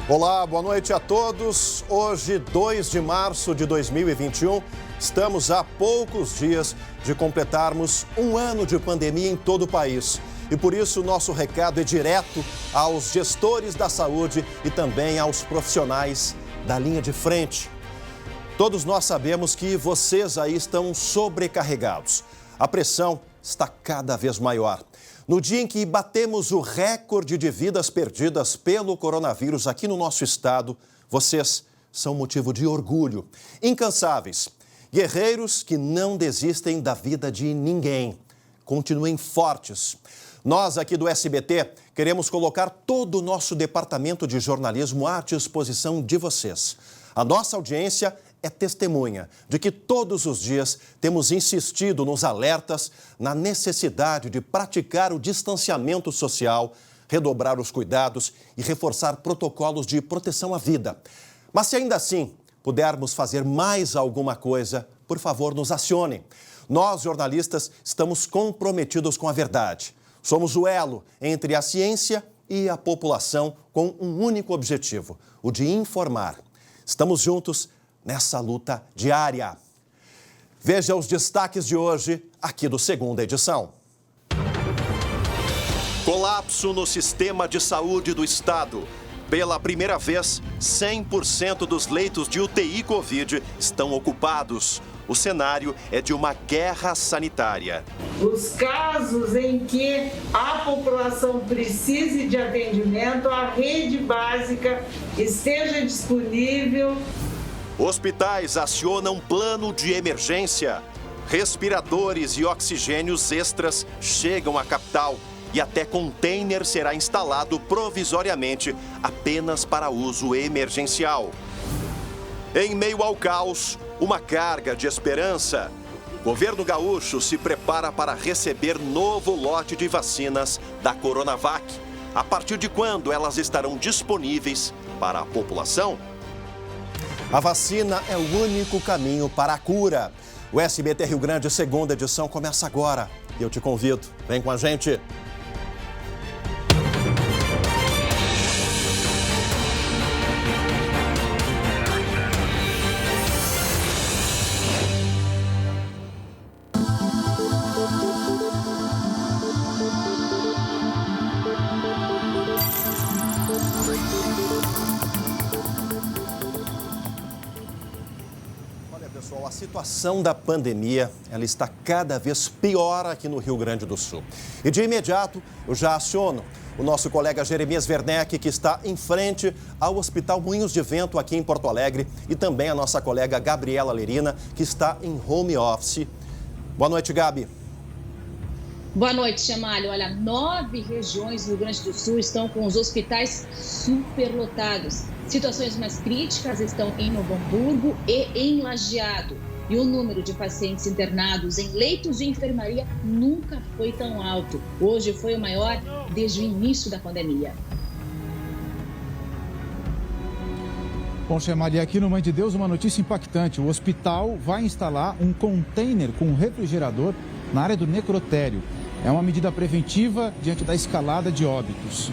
Olá, boa noite a todos. Hoje, 2 de março de 2021, estamos a poucos dias de completarmos um ano de pandemia em todo o país. E por isso, nosso recado é direto aos gestores da saúde e também aos profissionais da linha de frente. Todos nós sabemos que vocês aí estão sobrecarregados. A pressão está cada vez maior. No dia em que batemos o recorde de vidas perdidas pelo coronavírus aqui no nosso estado, vocês são motivo de orgulho. Incansáveis, guerreiros que não desistem da vida de ninguém. Continuem fortes. Nós aqui do SBT queremos colocar todo o nosso departamento de jornalismo à disposição de vocês. A nossa audiência é testemunha de que todos os dias temos insistido nos alertas na necessidade de praticar o distanciamento social, redobrar os cuidados e reforçar protocolos de proteção à vida. Mas se ainda assim pudermos fazer mais alguma coisa, por favor, nos acionem. Nós, jornalistas, estamos comprometidos com a verdade. Somos o elo entre a ciência e a população com um único objetivo, o de informar. Estamos juntos nessa luta diária. Veja os destaques de hoje aqui do Segunda Edição. Colapso no sistema de saúde do estado. Pela primeira vez, 100% dos leitos de UTI Covid estão ocupados. O cenário é de uma guerra sanitária. Os casos em que a população precise de atendimento, a rede básica esteja disponível. Hospitais acionam plano de emergência. Respiradores e oxigênios extras chegam à capital e até container será instalado provisoriamente apenas para uso emergencial. Em meio ao caos, uma carga de esperança. O governo gaúcho se prepara para receber novo lote de vacinas da Coronavac. A partir de quando elas estarão disponíveis para a população? A vacina é o único caminho para a cura. O SBT Rio Grande, Segunda Edição, começa agora. E eu te convido, vem com a gente. A situação da pandemia, ela está cada vez pior aqui no Rio Grande do Sul. E de imediato, eu já aciono o nosso colega Jeremias Werneck, que está em frente ao Hospital Moinhos de Vento aqui em Porto Alegre, e também a nossa colega Gabriela Lerina, que está em home office. Boa noite, Gabi. Boa noite, Chamalho. Olha, 9 regiões do Rio Grande do Sul estão com os hospitais superlotados. Situações mais críticas estão em Novo Hamburgo e em Lajeado. E o número de pacientes internados em leitos de enfermaria nunca foi tão alto. Hoje foi o maior desde o início da pandemia. Bom, Chamalho, aqui no Mãe de Deus, uma notícia impactante. O hospital vai instalar um container com refrigerador na área do necrotério. É uma medida preventiva diante da escalada de óbitos.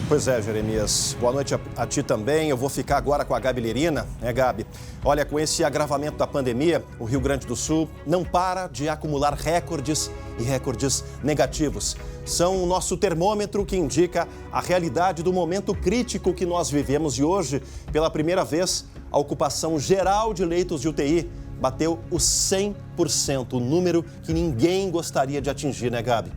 Pois é, Jeremias. Boa noite a ti também. Eu vou ficar agora com a Gabi Lerina, né, Gabi? Olha, com esse agravamento da pandemia, o Rio Grande do Sul não para de acumular recordes e recordes negativos. São o nosso termômetro que indica a realidade do momento crítico que nós vivemos. E hoje, pela primeira vez, a ocupação geral de leitos de UTI bateu os 100%, o número que ninguém gostaria de atingir, né, Gabi?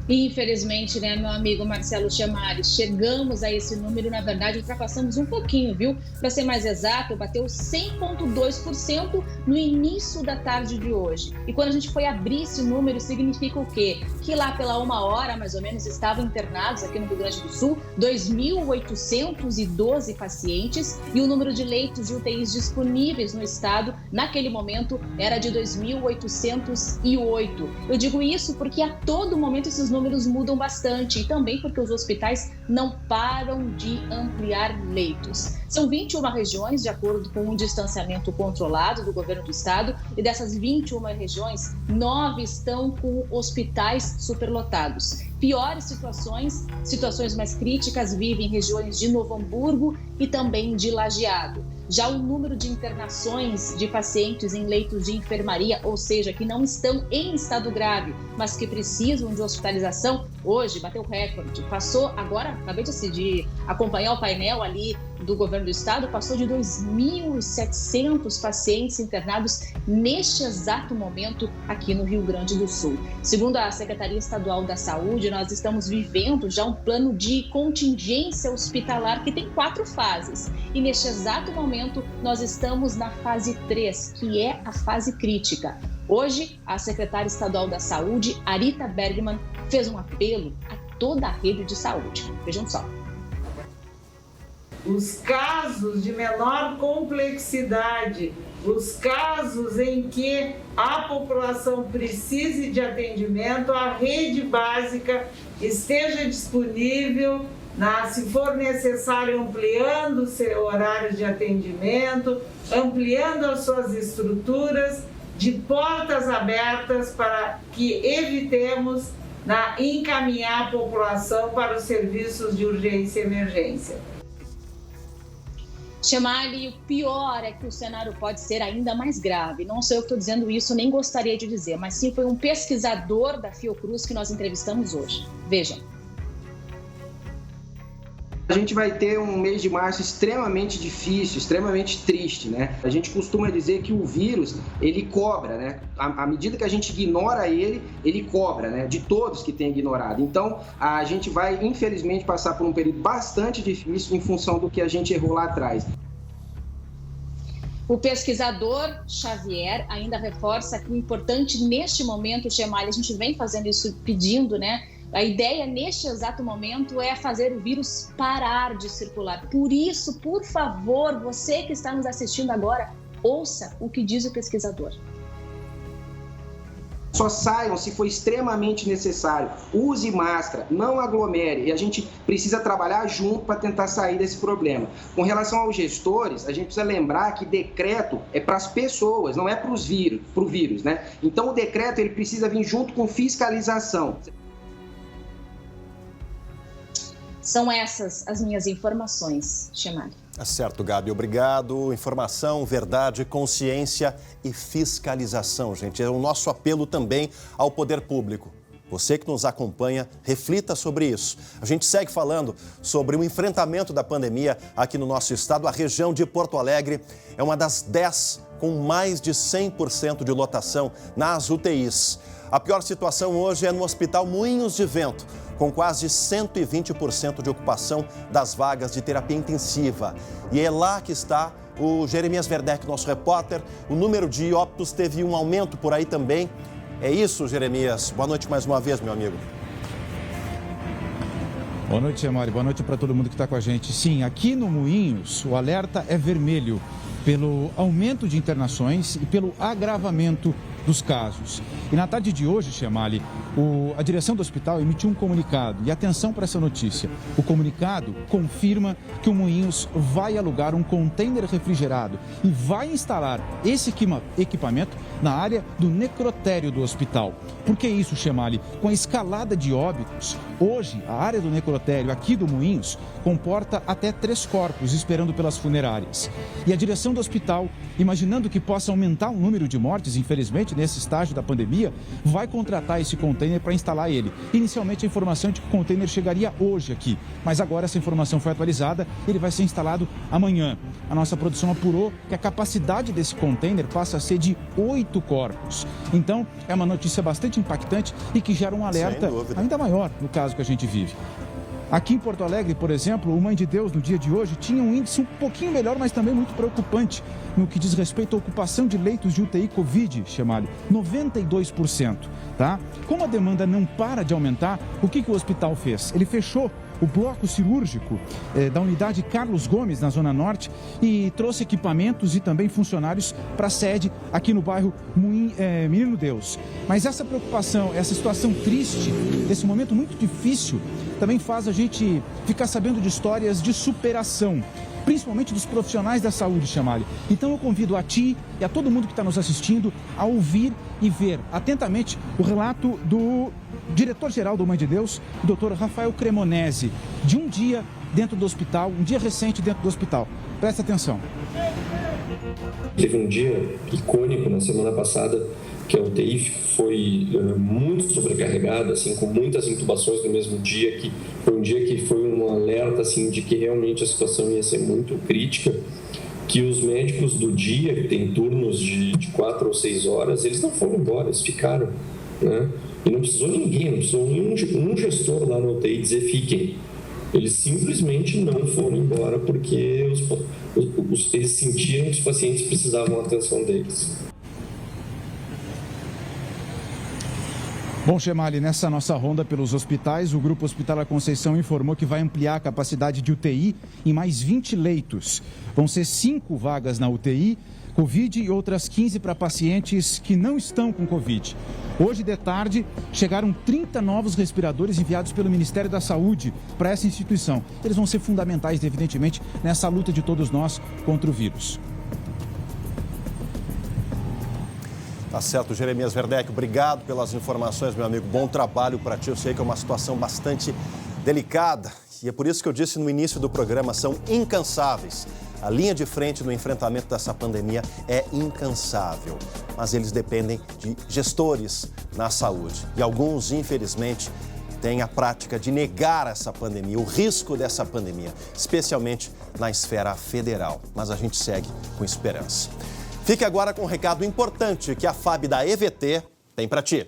Infelizmente, né, meu amigo Marcelo Chamares, chegamos a esse número, na verdade, ultrapassamos um pouquinho, viu? Para ser mais exato, bateu 100,2% no início da tarde de hoje. E quando a gente foi abrir esse número, significa o quê? Que lá pela 1h, mais ou menos, estavam internados aqui no Rio Grande do Sul 2.812 pacientes e o número de leitos de UTIs disponíveis no estado, naquele momento, era de 2.808. Eu digo isso porque a todo momento esses números números mudam bastante e também porque os hospitais não param de ampliar leitos. São 21 regiões, de acordo com um distanciamento controlado do governo do estado, e dessas 21 regiões, 9 estão com hospitais superlotados. Piores situações mais críticas vivem em regiões de Novo Hamburgo e também de Lajeado. Já o número de internações de pacientes em leitos de enfermaria, ou seja, que não estão em estado grave, mas que precisam de hospitalização, hoje bateu recorde. Passou, agora, acabei de acompanhar o painel ali do governo do estado, passou de 2.700 pacientes internados neste exato momento aqui no Rio Grande do Sul. Segundo a Secretaria Estadual da Saúde, nós estamos vivendo já um plano de contingência hospitalar que tem 4 fases. E neste exato momento, nós estamos na fase 3, que é a fase crítica. Hoje, a secretária estadual da Saúde, Arita Bergman, fez um apelo a toda a rede de saúde. Vejam só. Os casos de menor complexidade, os casos em que a população precise de atendimento, a rede básica esteja disponível, se for necessário, ampliando o seu horário de atendimento, ampliando as suas estruturas, de portas abertas para que evitemos encaminhar a população para os serviços de urgência e emergência. Chemali, o pior é que o cenário pode ser ainda mais grave. Não sou eu que estou dizendo isso, nem gostaria de dizer, mas sim foi um pesquisador da Fiocruz que nós entrevistamos hoje. Vejam. A gente vai ter um mês de março extremamente difícil, extremamente triste, né? A gente costuma dizer que o vírus, ele cobra, né? À medida que a gente ignora ele cobra, né? De todos que tem ignorado. Então, a gente vai, infelizmente, passar por um período bastante difícil em função do que a gente errou lá atrás. O pesquisador Xavier ainda reforça que o importante neste momento, Chemali, a gente vem fazendo isso pedindo, né? A ideia neste exato momento é fazer o vírus parar de circular. Por isso, por favor, você que está nos assistindo agora, ouça o que diz o pesquisador. Só saiam se for extremamente necessário. Use máscara, não aglomere. E a gente precisa trabalhar junto para tentar sair desse problema. Com relação aos gestores, a gente precisa lembrar que decreto é para as pessoas, não é para o vírus, né? Então o decreto ele precisa vir junto com fiscalização. São essas as minhas informações, Chemali. É certo, Gabi. Obrigado. Informação, verdade, consciência e fiscalização, gente. É o nosso apelo também ao poder público. Você que nos acompanha, reflita sobre isso. A gente segue falando sobre o enfrentamento da pandemia aqui no nosso estado. A região de Porto Alegre é uma das 10 com mais de 100% de lotação nas UTIs. A pior situação hoje é no Hospital Moinhos de Vento, com quase 120% de ocupação das vagas de terapia intensiva. E é lá que está o Jeremias Werneck, nosso repórter. O número de óbitos teve um aumento por aí também. É isso, Jeremias. Boa noite mais uma vez, meu amigo. Boa noite, Chemali. Boa noite para todo mundo que está com a gente. Sim, aqui no Moinhos, o alerta é vermelho pelo aumento de internações e pelo agravamento dos casos. E na tarde de hoje, Chemali, a direção do hospital emitiu um comunicado. E atenção para essa notícia. O comunicado confirma que o Moinhos vai alugar um container refrigerado e vai instalar esse equipamento na área do necrotério do hospital. Por que isso, Chemali? Com a escalada de óbitos, hoje a área do necrotério aqui do Moinhos comporta até 3 corpos esperando pelas funerárias. E a direção do hospital, imaginando que possa aumentar o número de mortes, infelizmente, nesse estágio da pandemia, vai contratar esse container para instalar ele. Inicialmente a informação é de que o container chegaria hoje aqui, mas agora essa informação foi atualizada e ele vai ser instalado amanhã. A nossa produção apurou que a capacidade desse container passa a ser de 8 corpos. Então, é uma notícia bastante impactante e que gera um alerta ainda maior no caso que a gente vive. Aqui em Porto Alegre, por exemplo, o Mãe de Deus, no dia de hoje, tinha um índice um pouquinho melhor, mas também muito preocupante no que diz respeito à ocupação de leitos de UTI Covid, Chemali, 92%, tá? Como a demanda não para de aumentar, o que o hospital fez? Ele fechou o bloco cirúrgico da unidade Carlos Gomes, na Zona Norte, e trouxe equipamentos e também funcionários para a sede aqui no bairro Menino Deus. Mas essa preocupação, essa situação triste, esse momento muito difícil, também faz a gente ficar sabendo de histórias de superação, principalmente dos profissionais da saúde, Chamali. Então eu convido a ti e a todo mundo que está nos assistindo a ouvir e ver atentamente o relato do diretor-geral do Mãe de Deus, o doutor Rafael Cremonese, de um dia dentro do hospital, um dia recente dentro do hospital. Presta atenção. Teve um dia icônico na semana passada, que a UTI foi muito sobrecarregada, assim, com muitas intubações no mesmo dia, que foi um dia que foi um alerta assim, de que realmente a situação ia ser muito crítica, que os médicos do dia, que tem turnos de 4 ou 6 horas, eles não foram embora, eles ficaram, né? E não precisou ninguém, não precisou um gestor lá na UTI dizer fiquem. Eles simplesmente não foram embora porque eles sentiam que os pacientes precisavam da atenção deles. Bom, Chamali, nessa nossa ronda pelos hospitais, o Grupo Hospitalar Conceição informou que vai ampliar a capacidade de UTI em mais 20 leitos. Vão ser 5 vagas na UTI, Covid, e outras 15 para pacientes que não estão com Covid. Hoje de tarde, chegaram 30 novos respiradores enviados pelo Ministério da Saúde para essa instituição. Eles vão ser fundamentais, evidentemente, nessa luta de todos nós contra o vírus. Tá certo, Jeremias Werdeck, obrigado pelas informações, meu amigo. Bom trabalho para ti. Eu sei que é uma situação bastante delicada e é por isso que eu disse no início do programa, são incansáveis. A linha de frente no enfrentamento dessa pandemia é incansável, mas eles dependem de gestores na saúde. E alguns, infelizmente, têm a prática de negar essa pandemia, o risco dessa pandemia, especialmente na esfera federal. Mas a gente segue com esperança. Fique agora com um recado importante que a FAB da EVT tem para ti.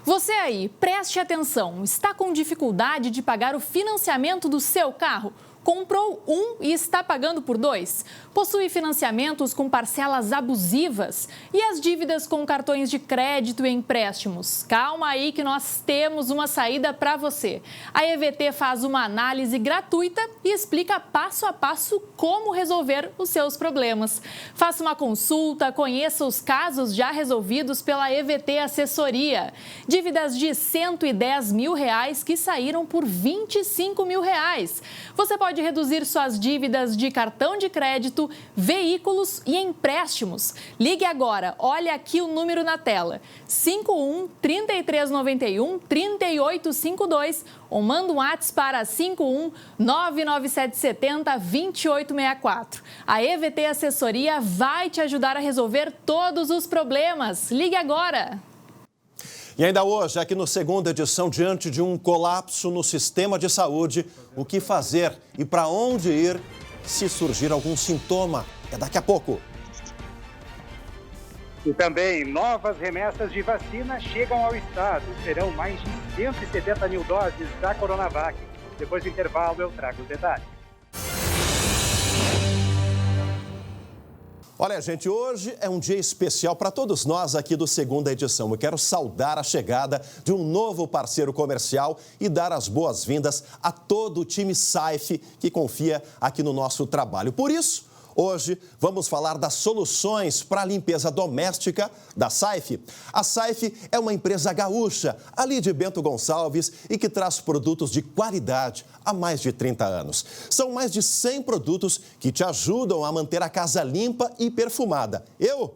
Você aí, preste atenção. Está com dificuldade de pagar o financiamento do seu carro? Comprou um e está pagando por 2? Possui financiamentos com parcelas abusivas? E as dívidas com cartões de crédito e empréstimos? Calma aí que nós temos uma saída para você. A EVT faz uma análise gratuita e explica passo a passo como resolver os seus problemas. Faça uma consulta, conheça os casos já resolvidos pela EVT Assessoria. Dívidas de R$110 mil que saíram por R$25 mil. Você pode reduzir suas dívidas de cartão de crédito, veículos e empréstimos. Ligue agora, olha aqui o número na tela, 51-3391-3852 ou manda um WhatsApp para 51-99770-2864. A EVT Assessoria vai te ajudar a resolver todos os problemas. Ligue agora! E ainda hoje, aqui no segunda edição, diante de um colapso no sistema de saúde, o que fazer e para onde ir se surgir algum sintoma? É daqui a pouco. E também, novas remessas de vacina chegam ao estado. Serão mais de 170 mil doses da Coronavac. Depois do intervalo, eu trago os detalhes. Olha, gente, hoje é um dia especial para todos nós aqui do Segunda Edição. Eu quero saudar a chegada de um novo parceiro comercial e dar as boas-vindas a todo o time Saif que confia aqui no nosso trabalho. Por isso, hoje vamos falar das soluções para a limpeza doméstica da Saif. A Saif é uma empresa gaúcha, ali de Bento Gonçalves, e que traz produtos de qualidade há mais de 30 anos. São mais de 100 produtos que te ajudam a manter a casa limpa e perfumada. Eu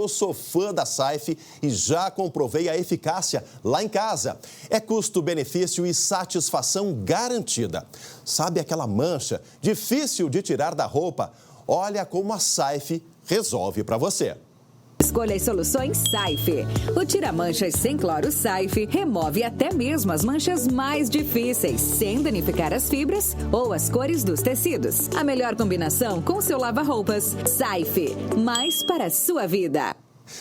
sou fã da Saif e já comprovei a eficácia lá em casa. É custo-benefício e satisfação garantida. Sabe aquela mancha difícil de tirar da roupa? Olha como a Saif resolve para você. Escolha as soluções Saif. O tira-manchas sem cloro Saif remove até mesmo as manchas mais difíceis, sem danificar as fibras ou as cores dos tecidos. A melhor combinação com seu lava-roupas. Saif, mais para a sua vida.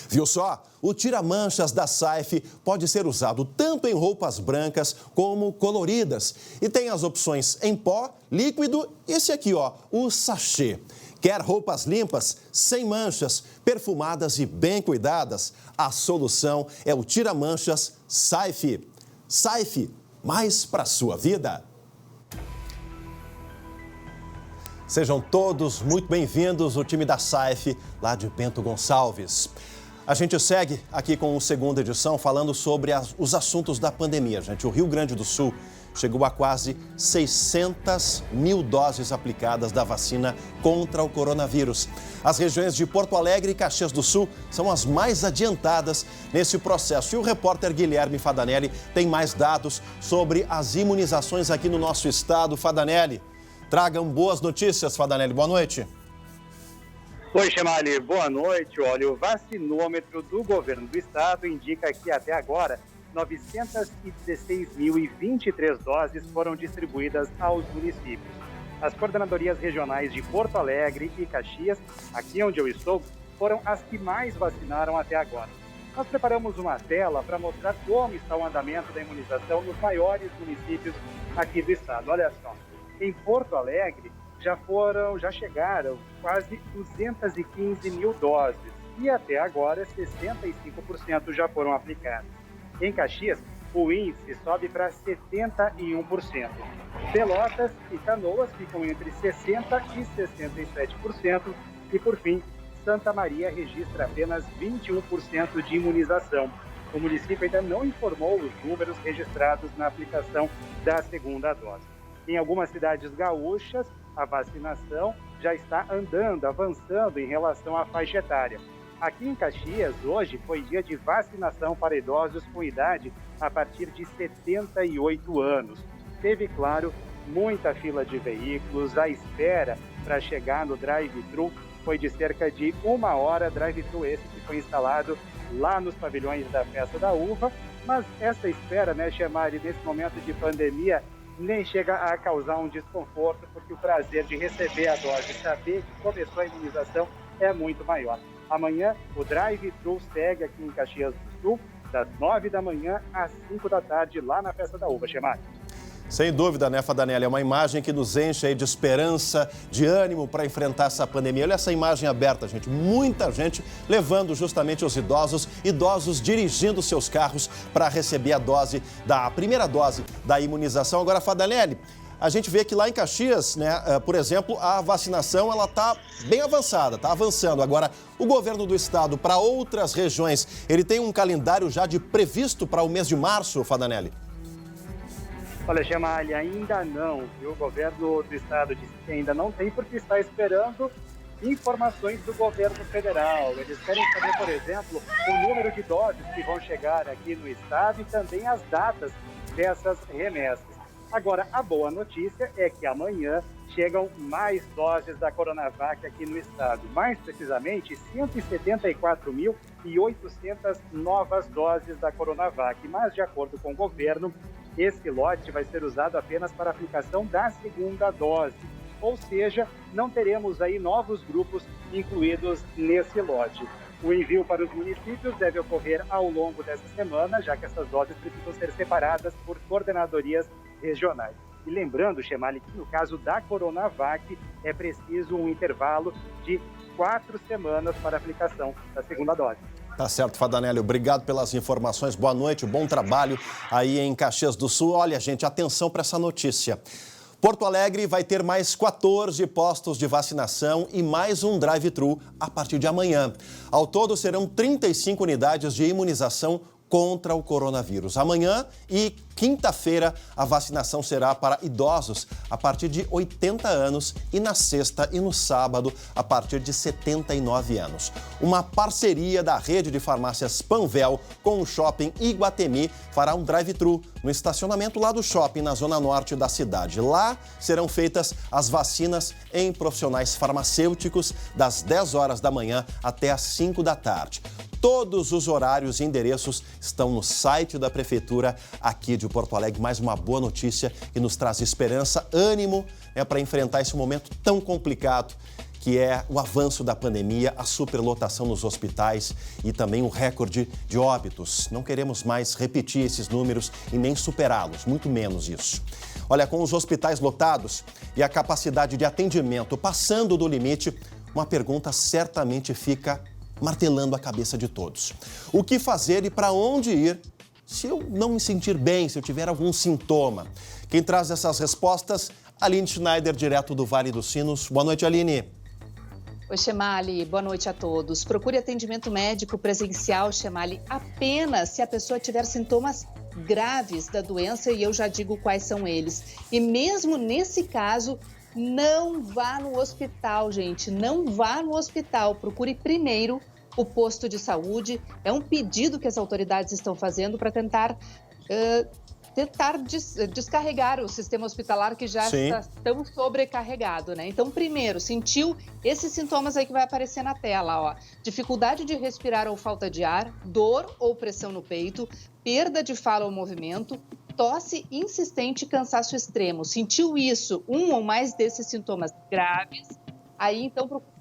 Viu só? O tira-manchas da Saif pode ser usado tanto em roupas brancas como coloridas. E tem as opções em pó, líquido e esse aqui, ó, o sachê. Quer roupas limpas, sem manchas, perfumadas e bem cuidadas? A solução é o tira-manchas Saif. Saif, mais para a sua vida. Sejam todos muito bem-vindos, o time da SAIF, lá de Bento Gonçalves. A gente segue aqui com a segunda edição falando sobre os assuntos da pandemia, gente. O Rio Grande do Sul chegou a quase 600 mil doses aplicadas da vacina contra o coronavírus. As regiões de Porto Alegre e Caxias do Sul são as mais adiantadas nesse processo. E o repórter Guilherme Fadanelli tem mais dados sobre as imunizações aqui no nosso estado. Fadanelli, tragam boas notícias, Fadanelli. Boa noite. Oi, Chemali. Boa noite. Olha, o vacinômetro do governo do estado indica que até agora 916.023 doses foram distribuídas aos municípios. As coordenadorias regionais de Porto Alegre e Caxias, aqui onde eu estou, foram as que mais vacinaram até agora. Nós preparamos uma tela para mostrar como está o andamento da imunização nos maiores municípios aqui do estado. Olha só, em Porto Alegre já chegaram quase 215 mil doses e até agora 65% já foram aplicadas. Em Caxias, o índice sobe para 71%. Pelotas e Canoas ficam entre 60% e 67%. E, por fim, Santa Maria registra apenas 21% de imunização. O município ainda não informou os números registrados na aplicação da segunda dose. Em algumas cidades gaúchas, a vacinação já está avançando em relação à faixa etária. Aqui em Caxias, hoje, foi dia de vacinação para idosos com idade a partir de 78 anos. Teve, claro, muita fila de veículos. A espera para chegar no drive-thru foi de cerca de 1 hora, drive-thru esse que foi instalado lá nos pavilhões da Festa da Uva. Mas essa espera, né, Chemali, nesse momento de pandemia, nem chega a causar um desconforto, porque o prazer de receber a dose, saber que começou a imunização, é muito maior. Amanhã, o drive-thru segue aqui em Caxias do Sul, das 9 da manhã às 5 da tarde, lá na Festa da Uva, Chemali. Sem dúvida, né, Fadanelli? É uma imagem que nos enche aí de esperança, de ânimo para enfrentar essa pandemia. Olha essa imagem aberta, gente. Muita gente levando justamente os idosos dirigindo seus carros para receber a primeira dose da imunização. Agora, Fadanelli, a gente vê que lá em Caxias, né, por exemplo, a vacinação ela está bem avançada, está avançando. Agora, o governo do estado, para outras regiões, ele tem um calendário já previsto para o mês de março, Fadanelli? Olha, Chemali, ainda não, viu? O governo do estado disse que ainda não tem, porque está esperando informações do governo federal. Eles querem saber, por exemplo, o número de doses que vão chegar aqui no estado e também as datas dessas remessas. Agora, a boa notícia é que amanhã chegam mais doses da Coronavac aqui no estado. Mais precisamente, 174.800 novas doses da Coronavac. Mas, de acordo com o governo, esse lote vai ser usado apenas para a aplicação da segunda dose. Ou seja, não teremos aí novos grupos incluídos nesse lote. O envio para os municípios deve ocorrer ao longo dessa semana, já que essas doses precisam ser separadas por coordenadorias regionais. E lembrando, Chemali, que no caso da Coronavac é preciso um intervalo de 4 semanas para a aplicação da segunda dose. Tá certo, Fadanelli. Obrigado pelas informações. Boa noite, bom trabalho aí em Caxias do Sul. Olha, gente, atenção para essa notícia. Porto Alegre vai ter mais 14 postos de vacinação e mais um drive-thru a partir de amanhã. Ao todo, serão 35 unidades de imunização contra o coronavírus. Amanhã e quinta-feira, a vacinação será para idosos a partir de 80 anos e na sexta e no sábado, a partir de 79 anos. Uma parceria da rede de farmácias Panvel com o shopping Iguatemi fará um drive-thru no estacionamento lá do shopping, na zona norte da cidade. Lá serão feitas as vacinas em profissionais farmacêuticos das 10 horas da manhã até as 5 da tarde. Todos os horários e endereços estão no site da Prefeitura aqui de Porto Alegre. Mais uma boa notícia que nos traz esperança, ânimo, para enfrentar esse momento tão complicado que é o avanço da pandemia, a superlotação nos hospitais e também o recorde de óbitos. Não queremos mais repetir esses números e nem superá-los, muito menos isso. Olha, com os hospitais lotados e a capacidade de atendimento passando do limite, uma pergunta certamente fica martelando a cabeça de todos. O que fazer e para onde ir se eu não me sentir bem, se eu tiver algum sintoma? Quem traz essas respostas Aline Schneider, direto do Vale dos Sinos. Boa noite, Aline. Oi, Chemali. Boa noite a todos. Procure atendimento médico presencial, Chemali, apenas se a pessoa tiver sintomas graves da doença, e eu já digo quais são eles. E mesmo nesse caso, não vá no hospital, gente. Não vá no hospital. Procure primeiro o posto de saúde. É um pedido que as autoridades estão Sim. fazendo para tentar descarregar o sistema hospitalar que já está tão sobrecarregado, né? Então, primeiro, sentiu esses sintomas aí que vai aparecer na tela, ó. Dificuldade de respirar ou falta de ar, dor ou pressão no peito, perda de fala ou movimento, tosse insistente e cansaço extremo. Sentiu isso, um ou mais desses sintomas graves, aí então procure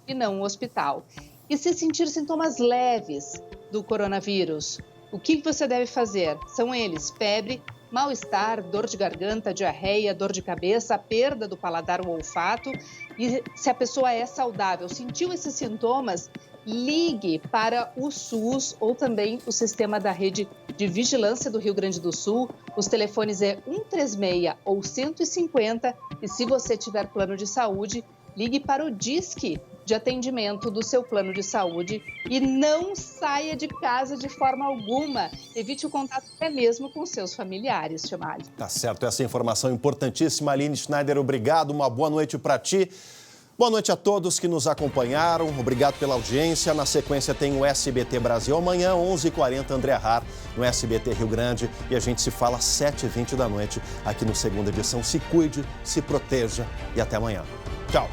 e não o hospital. E se sentir sintomas leves do coronavírus, o que você deve fazer? São eles: febre, mal-estar, dor de garganta, diarreia, dor de cabeça, perda do paladar ou olfato. E se a pessoa é saudável, sentiu esses sintomas, ligue para o SUS ou também o sistema da rede de vigilância do Rio Grande do Sul. Os telefones é 136 ou 150. E se você tiver plano de saúde, ligue para o DISC de atendimento do seu plano de saúde e não saia de casa de forma alguma. Evite o contato até mesmo com seus familiares, Chemali. Tá certo, essa informação importantíssima. Aline Schneider, obrigado, uma boa noite para ti. Boa noite a todos que nos acompanharam, obrigado pela audiência. Na sequência tem o SBT Brasil, amanhã 11h40, André Har, no SBT Rio Grande. E a gente se fala às 7h20 da noite aqui no Segunda Edição. Se cuide, se proteja e até amanhã. Tchau.